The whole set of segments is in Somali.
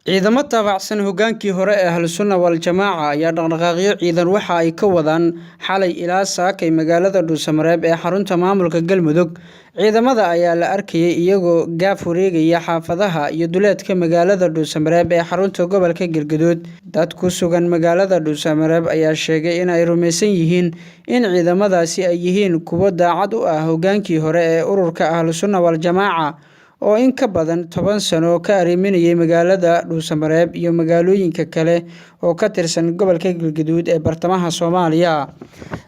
ciidamo taabacsan hogaankii hore ee Ahlusunna wal Jamaaca ayaa dhaqdhaqaaqyo ciidan waxa ay ka wadaan xalay ilaa saakay magaalada Dhuusamareeb ee xarunta maamulka Galmudug. Ciidamada ayaa la arkayay iyagoo gaaf wareegaya xaafadaha iyo duleedka magaalada Dhuusamareeb ee xarunta gobolka Galgaduud. Dad ku sugan magaalada Dhuusamareeb ayaa sheegay in ay rumaysan yihiin in ciidamadaasi ay yihiin kuwo daacad u ah hogaankii hore ee ururka Ahlusunna wal Jamaaca oo in ka badan 10 sano ka ariminayay magaalada Dhuusamareeb iyo magaalooyinka kale oo ka tirsan gobolka Galgaduud ee bartamaha Soomaaliya.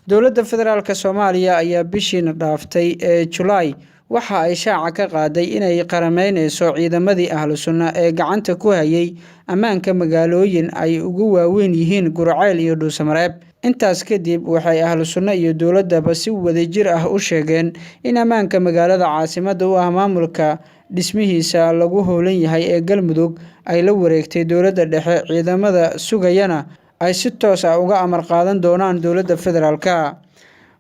Dowladda Federaalka Soomaaliya ayaa bishiina dhaaftay ee July waxa ay shaaca ka qaaday inay qarameyneyso ciidamadii Ahlusunna ee gacanta ku hayay ammaanka magaalooyin ay ugu waaweyn yihiin Gurceel iyo Dhuusamareeb. Intaas kadib waxay Ahlusunna iyo dowladaba si wadajir ah u sheegeen in ammaanka magaalada caasimadda u ah maamulka dhismihiisa lagu howlan yahay ee Galmudug ay la wareegtay dowladda dhexe, ciidamada sugayana ay si toos ah uga amar qaadan doonaan dowladda federaalka.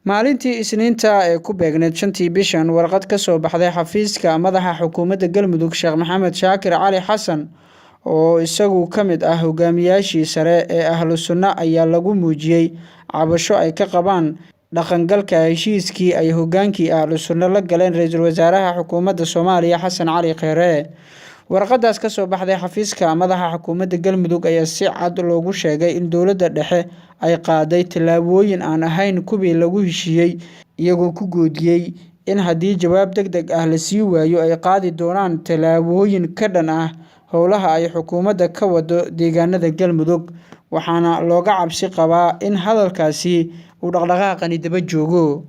Maalintii Isniinta ee ku beegneed 5tii bishan, warqad ka soo baxday xafiiska madaxa xukuumadda Galmudug Sheekh Maxamed Shaakir Cali Xasan oo isagu ka mid ah hogaamiyaashii sare ee Ahlusunna ayaa lagu muujiyay cabasho ay ka qabaan dhaqangalka heshiiskii ay hogaankii Ahlusunna la galeen ra'iisul wasaaraha xukuumadda Soomaaliya Xasan Cali Kheyre. Warqadaas ka soo baxday xafiiska madaxa xukuumadda Galmudug ayaa si cad loogu sheegay in dowladda dhexe ay qaaday tallaabooyin aan ahayn kuwii lagu heshiiyay, iyagoo ku goodiyay in haddii jawaab degdeg ah la sii waayo ay qaadi doonaan tallaabooyin ka dhan ah howlaha ay xukuumadda ka wado deegaanada Galmudug, waxaana looga cabsi qabaa in hadalkaasi uu dhaqdhaqaaqani daba joogo.